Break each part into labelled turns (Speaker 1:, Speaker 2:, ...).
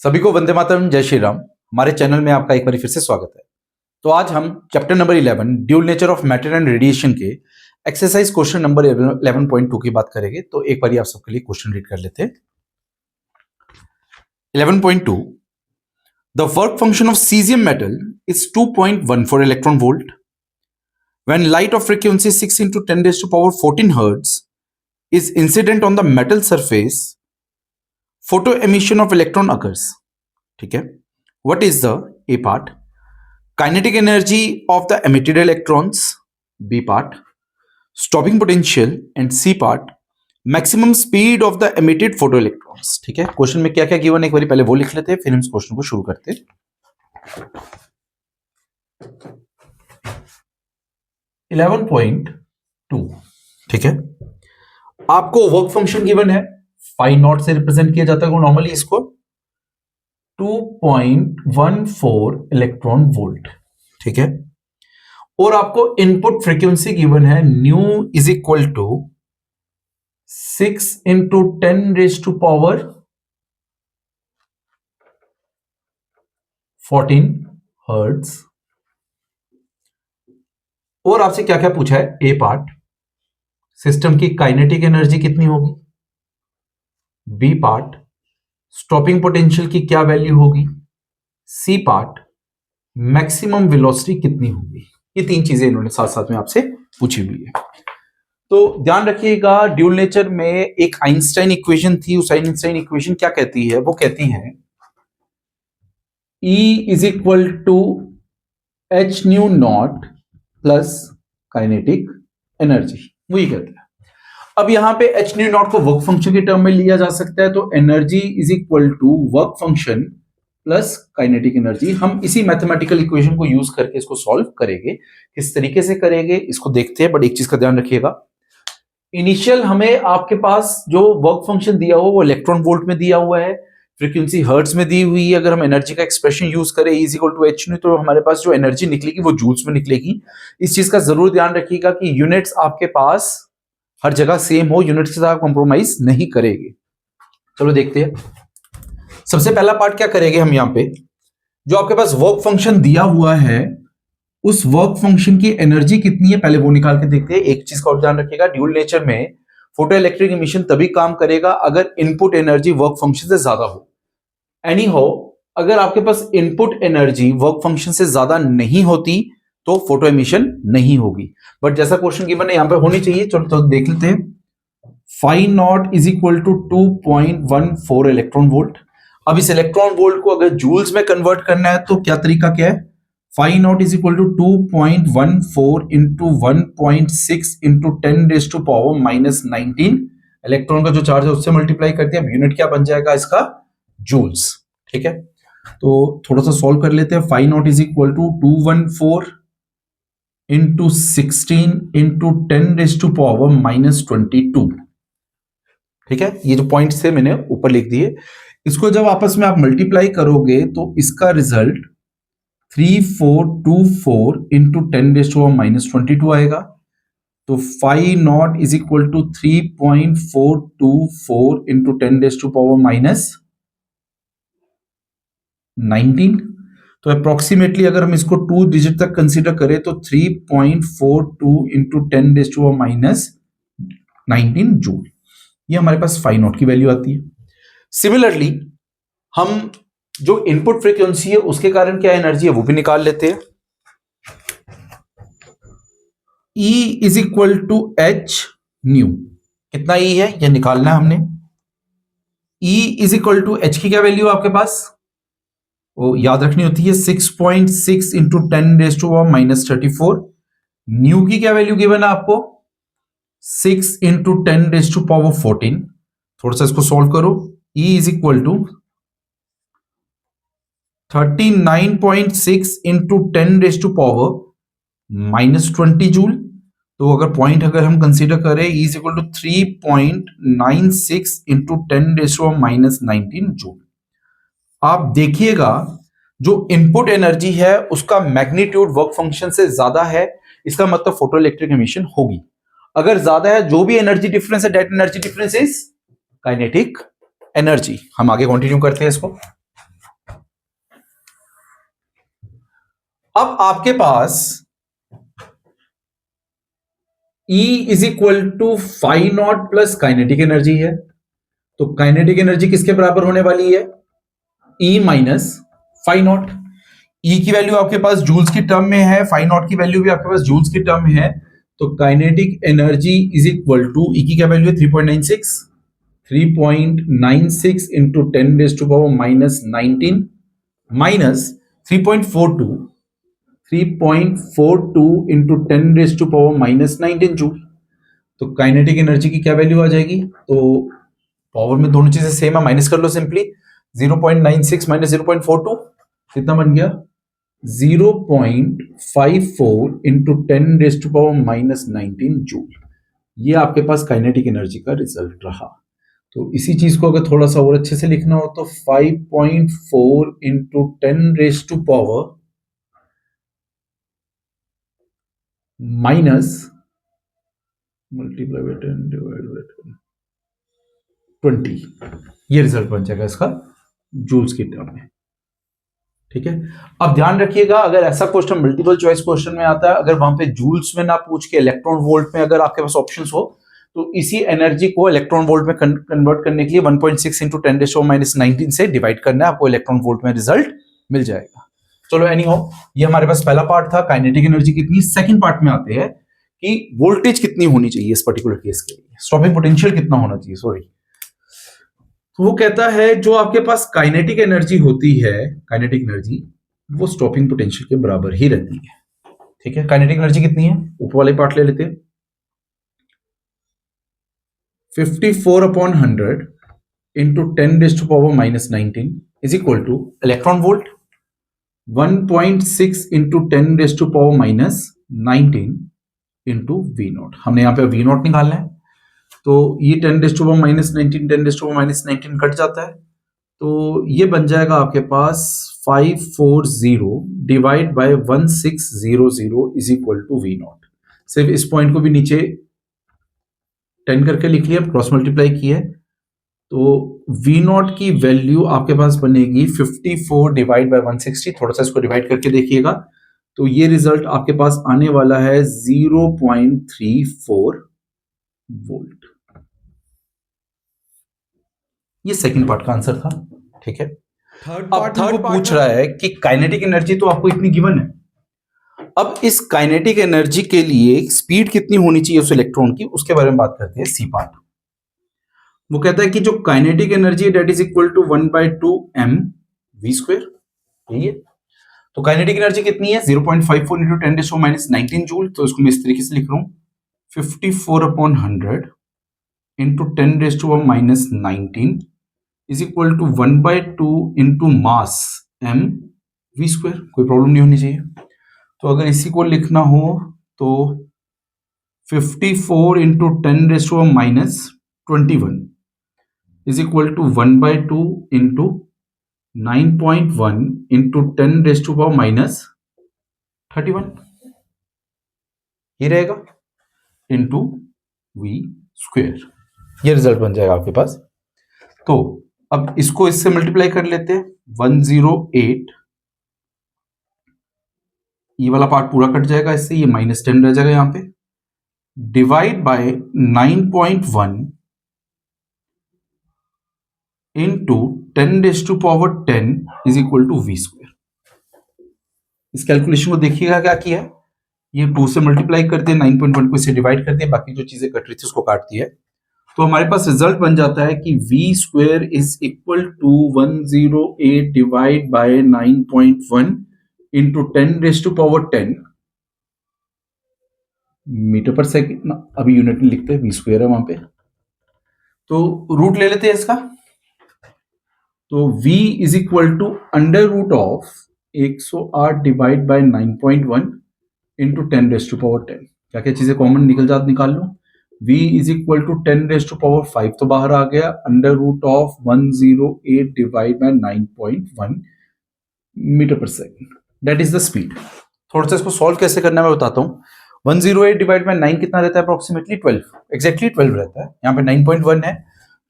Speaker 1: सभी को वंदे मातरम, जय श्री राम। हमारे चैनल में आपका एक बार फिर से स्वागत है। तो आज हम chapter number 11 dual nature of matter and radiation के एक्सरसाइज क्वेश्चन नंबर 11.2 की बात करेंगे। तो एक बार आप सबके लिए क्वेश्चन रीड कर लेते हैं। 11.2 the work function of caesium metal is 2.14 electron volt when light of frequency 6 into 10⁻14 hertz is incident on the metal surface, photo emission of electron occurs. ठीक है, what is the A part? Kinetic energy of the emitted electrons, B part. Stopping potential and C part. Maximum speed of the emitted photoelectrons. ठीक है, question में क्या क्या given है एक बार पहले वो लिख लेते हैं, फिर हम इस क्वेश्चन को शुरू करते हैं। 11.2 ठीक है, आपको वर्क फंक्शन गिवन है, फाई नॉट से रिप्रेजेंट किया जाता है नॉर्मली इसको 2.14 इलेक्ट्रॉन वोल्ट। ठीक है, और आपको इनपुट फ्रीक्वेंसी गिवन है nu is equal to 6 into 10⁻14 hertz. और आपसे क्या क्या पूछा है, ए पार्ट सिस्टम की काइनेटिक एनर्जी कितनी होगी, बी पार्ट स्टॉपिंग पोटेंशियल की क्या वैल्यू होगी, सी पार्ट मैक्सिमम वेलोसिटी कितनी होगी। ये तीन चीजें इन्होंने साथ साथ में आपसे पूछी हुई है। तो ध्यान रखिएगा, ड्यूल नेचर में एक आइंस्टाइन इक्वेशन थी। उस आइंस्टाइन इक्वेशन क्या कहती है, वो कहती है E is equal to h nu not plus kinetic energy, वही कहते हैं। अब यहां पे एच न्यू नॉट को वर्क फंक्शन के टर्म में लिया जा सकता है, तो energy is equal to work function plus kinetic energy. हम इसी मैथमेटिकल इक्वेशन को यूज करके इसको सॉल्व करेंगे। किस तरीके से करेंगे इसको देखते हैं, बट एक चीज का ध्यान रखिएगा, इनिशियल हमें आपके पास जो वर्क फंक्शन दिया हुआ वो इलेक्ट्रॉन वोल्ट में दिया हुआ है, फ्रीक्वेंसी हर्ट्ज में दी हुई है। अगर हम एनर्जी का एक्सप्रेशन यूज करें E is equal to h nu, तो हमारे पास जो एनर्जी निकलेगी वो जूल्स में निकलेगी। इस चीज का जरूर ध्यान रखिएगा कि यूनिट्स आपके पास हर जगह सेम हो, यूनिट्स के साथ कॉम्प्रोमाइज नहीं करेंगे। चलो देखते हैं। सबसे पहला पार्ट क्या करेंगे हम, यहाँ पे जो आपके पास वर्क फंक्शन दिया हुआ है उस वर्क फंक्शन की एनर्जी कितनी है पहले वो निकाल के देखते हैं। एक चीज का और ध्यान रखिएगा, ड्यूल नेचर में फोटो इलेक्ट्रिक इमिशन तभी काम करेगा अगर इनपुट एनर्जी वर्क फंक्शन से ज्यादा हो। एनी हो, अगर आपके पास इनपुट एनर्जी वर्क फंक्शन से ज्यादा नहीं होती तो फोटो एमिशन नहीं होगी। बट जैसा क्वेश्चन गिवन है यहां पे होनी चाहिए। चलो तो देख लेते हैं। Phi not is equal to 2.14 electron volt. अब इस इलेक्ट्रॉन वोल्ट को अगर जूल्स में कन्वर्ट करना है तो क्या तरीका क्या है, phi not is equal to 2.14 into 1.6 into 10⁻⁻19 electron का जो चार्ज है उससे मल्टीप्लाई करते हैं। अब यूनिट क्या बन जाएगा इसका, जूल्स। ठीक है, तो थोड़ा सा सॉल्व कर लेते हैं। Phi not is equal to 214 into 16 into 10⁻⁻22। ठीक है, ये जो पॉइंट्स थे मैंने ऊपर लिख दिए। इसको जब आपस में आप मल्टीप्लाई करोगे तो इसका रिजल्ट 3424 into 10⁻⁻22 आएगा। तो phi not is equal to 3.424 into 10⁻⁻19। तो अप्रोक्सीमेटली अगर हम इसको 2 डिजिट तक कंसीडर करें तो 3.42 into 10⁻⁻19 जूल, ये हमारे पास फाई नॉट की वैल्यू आती है। सिमिलरली हम जो इनपुट फ्रीक्वेंसी है उसके कारण क्या एनर्जी है वो भी निकाल लेते हैं। E is equal to h nu, कितना E है ये निकालना है हमने। E is equal to h की क्या वैल्यू है आपके पास, वो याद रखनी होती है 6.6 into 10⁻⁻34। न्यू की क्या वैल्यू गिवन है आपको, 6 into 10⁻14। थोड़ा सा इसको सॉल्व करो। E is equal to 39.6 into 10⁻⁻20 joule. तो अगर पॉइंट अगर हम कंसीडर करें E is equal to 3.96 into 10⁻⁻19 joule. आप देखिएगा जो इनपुट एनर्जी है उसका मैग्नीट्यूड वर्क फंक्शन से ज्यादा है, इसका मतलब फोटो इलेक्ट्रिक एमिशन होगी। अगर ज्यादा है, जो भी एनर्जी डिफरेंस है, that energy difference is kinetic energy. हम आगे कंटिन्यू करते हैं इसको। अब आपके पास E is equal to phi not plus kinetic energy है, तो काइनेटिक एनर्जी किसके बराबर होने वाली है? E minus phi not. E की वैल्यू आपके पास जूल्स की टर्म में है, फाई नॉट की वैल्यू भी आपके पास जूल्स की टर्म में है, तो kinetic energy is equal to E की क्या वैल्यू है? 3.96, 3.96 into 10 raise to power minus 19 minus 3.42, 3.42 into 10 raise to power minus 19 joule. तो काइनेटिक एनर्जी की क्या वैल्यू आ जाएगी? तो पावर में दोनों चीजें सेम है, माइनस कर लो सिंपली। 0.96 माइनस 0.42 कितना बन गया? 0.54 into 10 raise to power minus 19 joule. ये आपके पास काइनेटिक एनर्जी का रिजल्ट रहा। तो इसी चीज को अगर थोड़ा सा और अच्छे से लिखना हो तो 5.4 into 10 raise to power minus multiply by 10 divide by 20, ये रिजल्ट बन जाएगा इसका जूल्स की टर्म में। ठीक है, अब ध्यान रखिएगा, अगर ऐसा क्वेश्चन मल्टीपल चॉइस क्वेश्चन में आता है, अगर वहां पे जूल्स में ना पूछ के इलेक्ट्रॉन वोल्ट में अगर आपके पास ऑप्शंस हो, तो इसी एनर्जी को इलेक्ट्रॉन वोल्ट में कन्वर्ट करने के लिए 1.6 इंटू 10 रेज़ टू माइनस 19 से डिवाइड करना है, आपको इलेक्ट्रॉन वोल्ट में रिजल्ट मिल जाएगा। चलो एनी हो, ये हमारे पास पहला पार्ट था, काइनेटिक एनर्जी कितनी। सेकंड पार्ट में आते हैं कि वोल्टेज कितनी होनी चाहिए इस पर्टिकुलर केस के लिए, स्टॉपिंग पोटेंशियल कितना होना चाहिए, सॉरी। तो वो कहता है जो आपके पास काइनेटिक एनर्जी होती है, काइनेटिक एनर्जी वो स्टॉपिंग पोटेंशियल के बराबर ही रहती है। ठीक है, काइनेटिक एनर्जी कितनी है, ऊपर वाले पार्ट ले लेते हैं। 54/100 into 10 raise to power minus 19 is equal to electron volt 1.6 into 10 raise to power minus 19 into v not. हमने यहां पे वी नॉट निकालना है, तो ये 10 raise to power minus 19, 10 raise to power minus 19 cut जाता है, तो ये बन जाएगा आपके पास 540 divide by 1600 is equal to v not. सिर्फ इस पॉइंट को भी नीचे 10 करके लिख लिया, क्रॉस मल्टीप्लाई किया, तो वी नॉट की वैल्यू आपके पास बनेगी 54 डिवाइड बाय 160। थोड़ा सा इसको डिवाइड करके देखिएगा, तो ये रिजल्ट आपके पास आने वाला है 0.34 वोल्ट। ये सेकंड पार्ट का आंसर था। ठीक है, अब थर्ड पूछ रहा है कि काइनेटिक एनर्जी तो आपको इतनी गिवन है, अब इस काइनेटिक एनर्जी के लिए स्पीड कितनी होनी चाहिए उस इलेक्ट्रॉन की, उसके बारे में बात करते हैं। सी पार्ट वो कहता है कि जो काइनेटिक एनर्जी है that is equal to 1/2 m v square, यही है। तो काइनेटिक एनर्जी कितनी है? 0.54 into 10 raise to minus 19 joule. तो इसको मैं इस तरीके से लिख रहा हूं, 54/100 into 10 raise to minus 19 is equal to 1/2 into mass m v square. कोई प्रॉब्लम नहीं होनी चाहिए। तो अगर इसी को लिखना हो तो 54 into 10 raise to minus 21 is equal to 1/2 into 9.1 into 10 raise to power minus 31, ये रहेगा इंटू वी स्क्वायर। ये रिजल्ट बन जाएगा आपके पास। तो अब इसको इससे मल्टीप्लाई कर लेते हैं, 108, ये वाला पार्ट पूरा कट जाएगा इससे, ये -10 रह जाएगा यहां पे, divide by 9.1 into 10 raise to power 10 is equal to v square. इस कैलकुलेशन को देखिएगा क्या किया है, ये 2 से मल्टीप्लाई करते हैं, 9.1 को इससे डिवाइड करते हैं, बाकी जो चीजें कट रही थी उसको काटती है, तो हमारे पास रिजल्ट बन जाता है कि v square is equal to 108 divide by 9.1 into 10 raise to power 10 metre पर सेकेंड। अभी यूनिट में लिखते हैं, v स्क्वायर है वहां पे, तो रूट ले लेते हैं इसका। तो v is equal to under root of 108 divide by 9.1 into 10 raise to power 10। क्या क्या चीजें कॉमन निकाल लो, v is equal to 10 raise to power 5 तो बाहर आ गया, under root of 108 divide by 9.1 metre पर second, that is the speed. थोड़ा सा इसको सॉल्व कैसे करना है मैं बताता हूँ। 108 डिवाइड बाय 9 कितना रहता है? अप्रोक्सीमेटली 12, एक्जैक्टली 12 रहता है। यहाँ पे 9.1 है,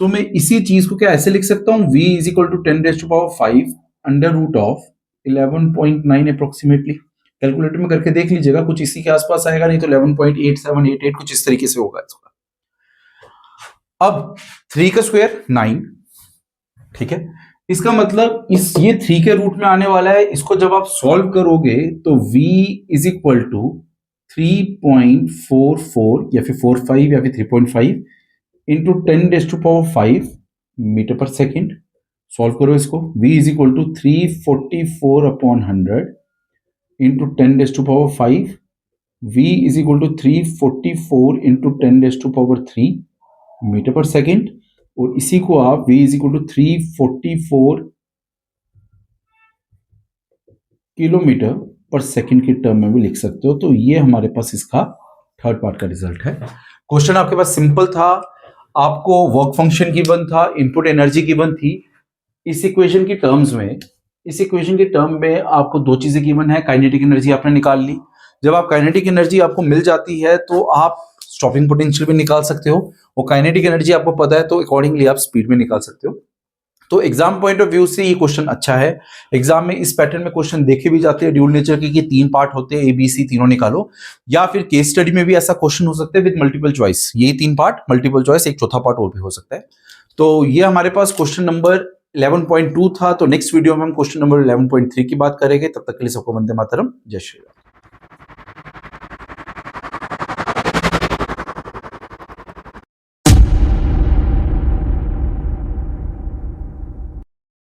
Speaker 1: तो मैं इसी चीज को क्या ऐसे लिख सकता हूँ, v is equal to 10 raise to power 5 under root of 11.9 approximately, calculator में करके देख लीजिएगा, कुछ इसी के आसपास आएगा, नहीं तो 11.8788 कुछ इस तरीके से होगा इसका। अब 3 का स्क्वायर 9, ठीक है, इसका मतलब ये 3 के रूट में आने वाला है। इसको जब आप सॉल्व करोगे तो v इज इक्वल टू 3.44 या फिर 45 या फिर 3.5 इंटू 10⁵ मीटर पर सेकेंड। सॉल्व करो इसको, v is equal to 344/100 into 10⁵, v is equal to 344 into 10⁻³ metre पर सेकेंड, और इसी को आप v is equal to 344 kilometre पर सेकेंड की टर्म में भी लिख सकते हो। तो ये हमारे पास इसका थर्ड पार्ट का रिजल्ट है। क्वेश्चन आपके पास सिंपल था, आपको वर्क फंक्शन गिवन था, इनपुट एनर्जी गिवन थी। इस इक्वेशन की टर्म्स में आपको दो चीजें गिवन है, काइनेटिक एनर्जी आपने निकाल ली। जब आप काइनेटिक एनर्जी आपको मिल जाती है तो आप स्टॉपिंग पोटेंशियल भी निकाल सकते हो, और काइनेटिक एनर्जी आपको पता है तो अकॉर्डिंगली आप स्पीड में निकाल सकते हो। तो एग्जाम पॉइंट ऑफ व्यू से ये क्वेश्चन अच्छा है। एग्जाम में इस पैटर्न में क्वेश्चन देखे भी जाते हैं ड्यूल नेचर के कि 3 पार्ट होते हैं, ABC तीनों निकालो, या फिर केस स्टडी में भी ऐसा क्वेश्चन हो सकता है विद मल्टीपल चॉइस। ये 3 पार्ट, मल्टीपल चॉइस, एक चौथा पार्ट और भी हो सकता है। तो ये हमारे पास क्वेश्चन नंबर 11.2 था। तो नेक्स्ट वीडियो में हम क्वेश्चन नंबर 11.3 की बात करेंगे। तब तक के लिए सबको वंदे मातरम, जय श्री राम।